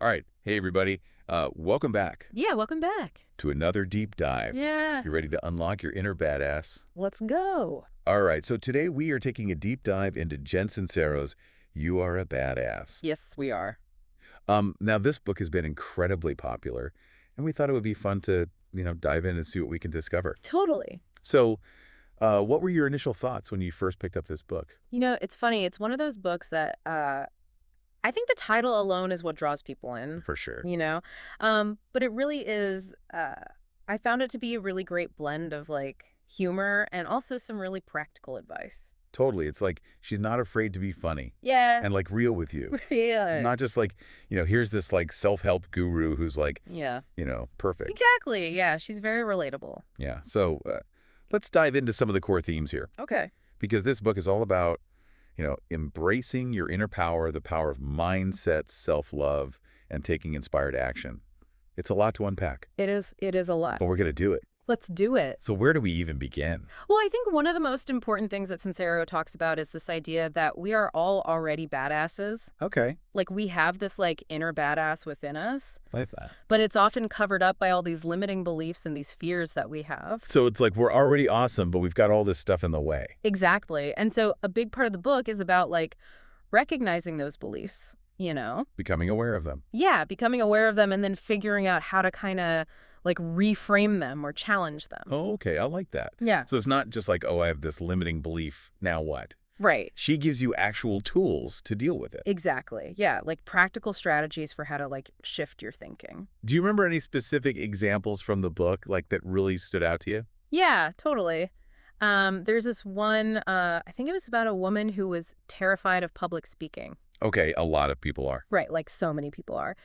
All right. Hey, everybody. Welcome back Yeah, welcome back. to another deep dive. Yeah, You ready to unlock your inner badass? let's go. All right. So today we are taking a deep dive into Jen Sincero's You Are a Badass. Yes, we are. Now, this book has been incredibly popular, and we thought it would be fun to, dive in and see what we can discover. Totally. So, what were your initial thoughts when you first picked up this book? It's funny. It's one of those books that I think the title alone is what draws people in, For sure. But it really is, I found it to be a really great blend of like humor and also some really practical advice. Totally. It's like she's not afraid to be funny Yeah. and like real with you. Yeah. Not just like, here's this like self-help guru who's like, Yeah. perfect. Exactly. Yeah, she's very relatable. Yeah. So let's dive into some of the core themes here Okay. because this book is all about, embracing your inner power, the power of mindset, self-love, and taking inspired action. It's a lot to unpack, It is a lot. but we're going to do it. Let's do it. So where do we even begin? Well, I think one of the most important things that Sincero talks about is this idea that we are all already badasses. Okay. Like we have this like inner badass within us, Like that. but it's often covered up by all these limiting beliefs and these fears that we have. So it's like we're already awesome, but we've got all this stuff in the way. Exactly. And so a big part of the book is about like recognizing those beliefs, Becoming aware of them. Yeah, becoming aware of them and then figuring out how to kind of like reframe them or challenge them. Oh, okay. I like that. Yeah. So it's not just like, oh, I have this limiting belief. Now what? Right. She gives you actual tools to deal with it. Exactly. Yeah, like practical strategies for how to like shift your thinking. Do you remember any specific examples from the book like that really stood out to you? Yeah, totally. There's this one, I think it was about a woman who was terrified of public speaking. Okay, a lot of people are. Right, like so many people are.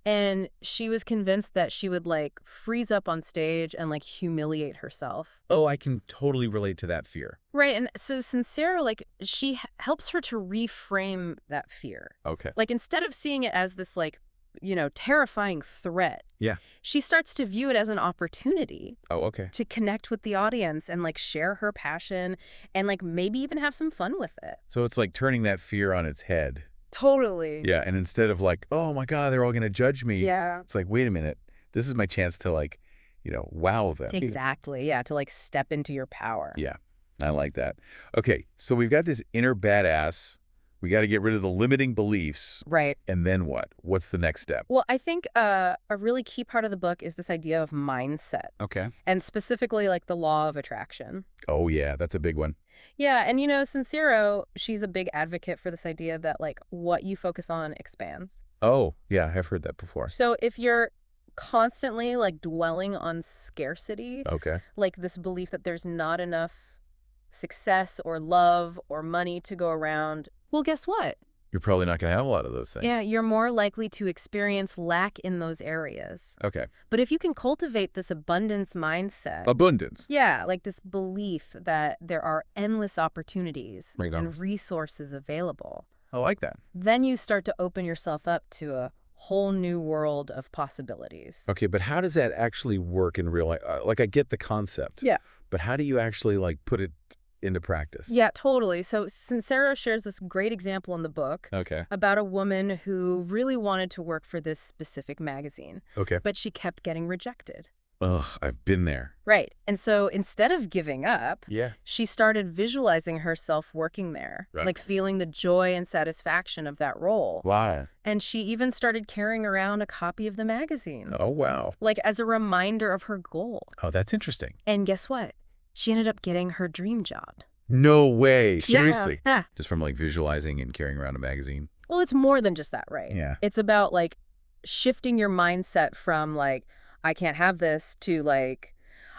And she was convinced that she would like freeze up on stage and like humiliate herself. Oh, I can totally relate to that fear. Right, and so Sincero, like, she helps her to reframe that fear. Okay. Like, instead of seeing it as this, like, terrifying threat, Yeah. she starts to view it as an opportunity Oh, okay. to connect with the audience and, like, share her passion and, like, maybe even have some fun with it. So it's like turning that fear on its head. Totally. Yeah, and instead of like, oh my God, they're all going to judge me. Yeah. It's like, wait a minute. This is my chance to like, wow them. Exactly. Yeah, to, like, step into your power. Yeah, I like that. Okay, so we've got this inner badass. We got to get rid of the limiting beliefs. Right. And then what? What's the next step? Well, I think a really key part of the book is this idea of mindset, Okay. and specifically, like, the law of attraction. Oh, yeah, that's a big one. Yeah, and Sincero, she's a big advocate for this idea that like what you focus on expands. Oh, yeah, I've heard that before. So if you're constantly like dwelling on scarcity, Okay. like this belief that there's not enough success or love or money to go around, well, guess what? You're probably not going to have a lot of those things. Yeah, you're more likely to experience lack in those areas. Okay. But if you can cultivate this abundance mindset, Abundance. yeah, like this belief that there are endless opportunities Right on. and resources available, I like that. then you start to open yourself up to a whole new world of possibilities. Okay, but how does that actually work in real life? Like, I get the concept. Yeah. But how do you actually, like, put it into practice? Yeah, totally. So Sincero shares this great example in the book Okay. about a woman who really wanted to work for this specific magazine, Okay. but she kept getting rejected. Ugh, I've been there. Right. And so instead of giving up, Yeah. she started visualizing herself working there, Right. like feeling the joy and satisfaction of that role. Why? And she even started carrying around a copy of the magazine, Oh, wow. like as a reminder of her goal. Oh, that's interesting. And guess what? She ended up getting her dream job. No way. Seriously. Yeah. Just from like visualizing and carrying around a magazine. Well, it's more than just that, right? Yeah. It's about like shifting your mindset from like, I can't have this to like,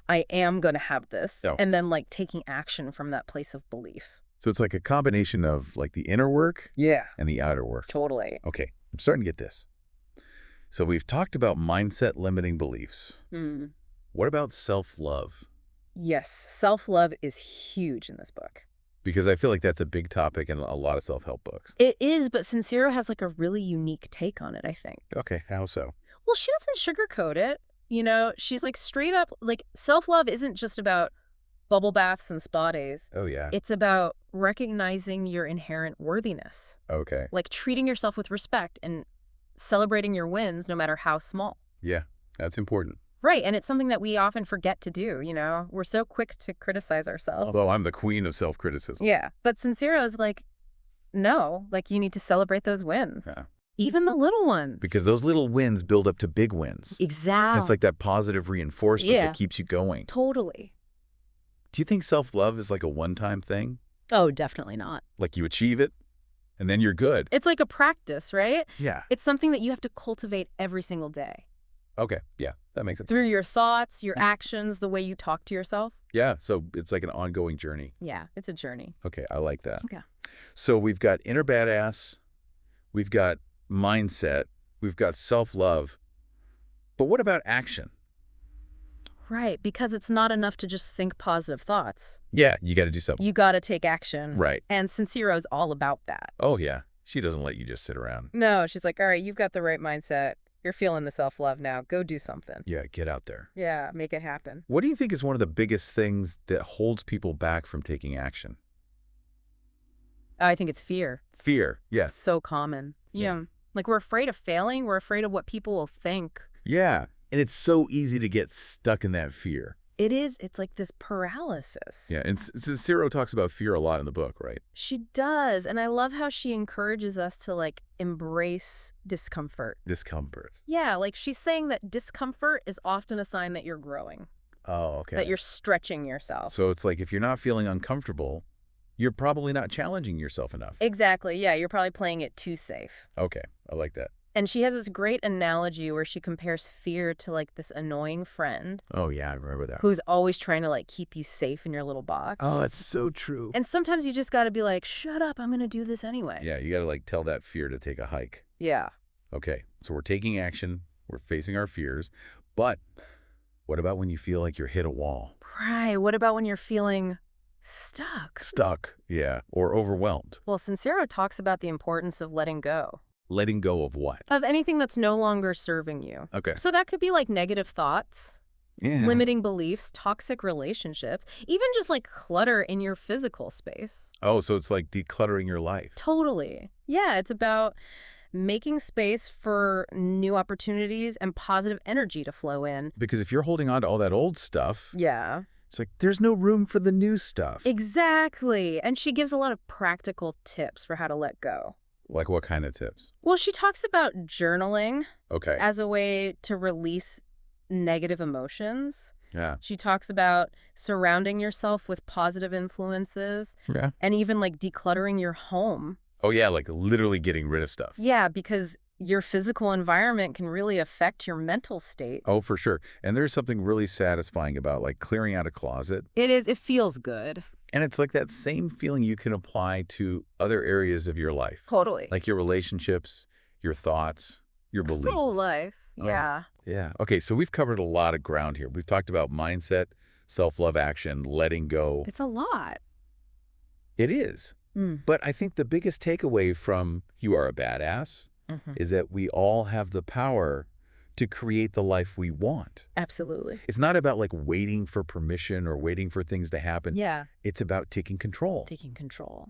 I am going to have this. Oh. And then like taking action from that place of belief. So it's like a combination of like the inner work Yeah. and the outer work. Totally. Okay. I'm starting to get this. So we've talked about mindset limiting beliefs. Hmm. What about self-love? Yes, self-love is huge in this book. Because I feel like that's a big topic in a lot of self-help books. It is, but Sincero has like a really unique take on it, I think. Okay, how so? Well, she doesn't sugarcoat it. She's like straight up, like self-love isn't just about bubble baths and spa days. Oh, yeah. It's about recognizing your inherent worthiness, Okay. like treating yourself with respect and celebrating your wins no matter how small. Yeah, that's important. Right, and it's something that we often forget to do, you know? We're so quick to criticize ourselves. Although I'm the queen of self-criticism. Yeah, but Sincero is like, no, like you need to celebrate those wins. Yeah. Even the little ones. Because those little wins build up to big wins. Exactly. And it's like that positive reinforcement that keeps you going. Totally. Do you think self-love is like a one-time thing? Oh, definitely not. Like you achieve it, and then you're good? It's like a practice, right? Yeah. It's something that you have to cultivate every single day. Okay, yeah, that makes sense. Through your thoughts, your actions, the way you talk to yourself. Yeah, so it's like an ongoing journey. Yeah, it's a journey. Okay, I like that. Okay. So we've got inner badass, we've got mindset, we've got self-love. But what about action? Right, because it's not enough to just think positive thoughts. Yeah, you got to do something. You got to take action. Right. And Sincero's all about that. Oh, yeah. She doesn't let you just sit around. No, she's like, all right, you've got the right mindset. You're feeling the self-love now. Go do something. Yeah, get out there. Yeah, make it happen. What do you think is one of the biggest things that holds people back from taking action? I think it's fear. Fear, It's yes. so common. Yeah. Like we're afraid of failing. We're afraid of what people will think. Yeah, and it's so easy to get stuck in that fear. It is. It's like this paralysis. Yeah, and Sincero talks about fear a lot in the book, right? She does. And I love how she encourages us to like embrace discomfort. Discomfort. Yeah, like she's saying that discomfort is often a sign that you're growing, Oh, okay. that you're stretching yourself. So it's like if you're not feeling uncomfortable, you're probably not challenging yourself enough. Exactly. Yeah, you're probably playing it too safe. Okay, I like that. And she has this great analogy where she compares fear to like this annoying friend Oh, yeah, I remember that. who's always trying to like keep you safe in your little box. Oh, that's so true. And sometimes you just got to be like, shut up, I'm going to do this anyway. Yeah, you got to like tell that fear to take a hike. Yeah. Okay, so we're taking action, we're facing our fears, but what about when you feel like you're hit a wall? Right. What about when you're feeling stuck? Stuck, yeah, or overwhelmed. Well, Sincero talks about the importance of letting go Letting go of what? of anything that's no longer serving you. Okay. So that could be like negative thoughts, Yeah. limiting beliefs, toxic relationships, even just like clutter in your physical space. Oh, so it's like decluttering your life. Totally. Yeah, it's about making space for new opportunities and positive energy to flow in. Because if you're holding on to all that old stuff, Yeah. it's like there's no room for the new stuff. Exactly. And she gives a lot of practical tips for how to let go. Like what kind of tips? Well, she talks about journaling Okay. as a way to release negative emotions. Yeah. She talks about surrounding yourself with positive influences Yeah. and even like decluttering your home. Oh, yeah, like literally getting rid of stuff. Yeah, because your physical environment can really affect your mental state. Oh, for sure. And there's something really satisfying about like clearing out a closet. It is. It feels good. And it's like that same feeling you can apply to other areas of your life. Totally. Like your relationships, your thoughts, your beliefs. Whole life. Oh. Yeah. Yeah. Okay, so we've covered a lot of ground here. We've talked about mindset, self-love action, letting go. It's a lot. It is. But I think the biggest takeaway from You Are a Badass is that we all have the power to create the life we want. Absolutely. It's not about like waiting for permission or waiting for things to happen. Yeah. It's about taking control. Taking control.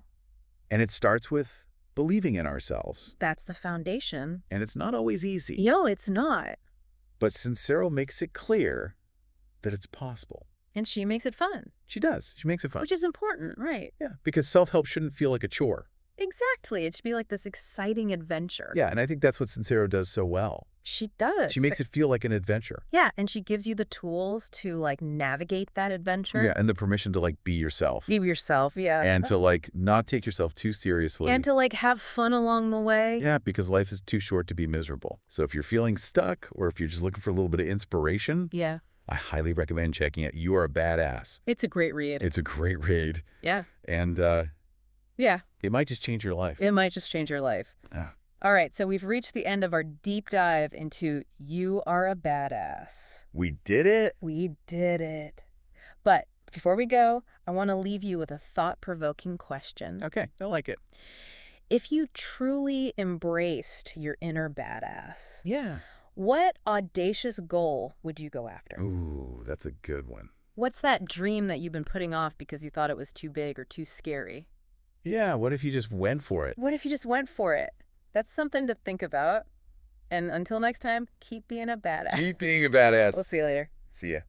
And it starts with believing in ourselves. That's the foundation. And it's not always easy. No, it's not. But Sincero makes it clear that it's possible. And she makes it fun. She does. She makes it fun. Which is important, right? Yeah, because self-help shouldn't feel like a chore. Exactly. It should be like this exciting adventure. Yeah, and I think that's what Sincero does so well. She does. She makes it feel like an adventure. Yeah, and she gives you the tools to like navigate that adventure. Yeah, and the permission to like be yourself. Be yourself, yeah. And to like not take yourself too seriously. And to like have fun along the way. Yeah, because life is too short to be miserable. So if you're feeling stuck or if you're just looking for a little bit of inspiration, Yeah. I highly recommend checking it. You Are a Badass. It's a great read. It's a great read. Yeah. And Yeah. it might just change your life. It might just change your life. Yeah. All right, so we've reached the end of our deep dive into You Are a Badass. We did it. We did it. But before we go, I want to leave you with a thought-provoking question. Okay, I like it. If you truly embraced your inner badass, Yeah. what audacious goal would you go after? Ooh, that's a good one. What's that dream that you've been putting off because you thought it was too big or too scary? Yeah, what if you just went for it? What if you just went for it? That's something to think about. And until next time, keep being a badass. Keep being a badass. We'll see you later. See ya.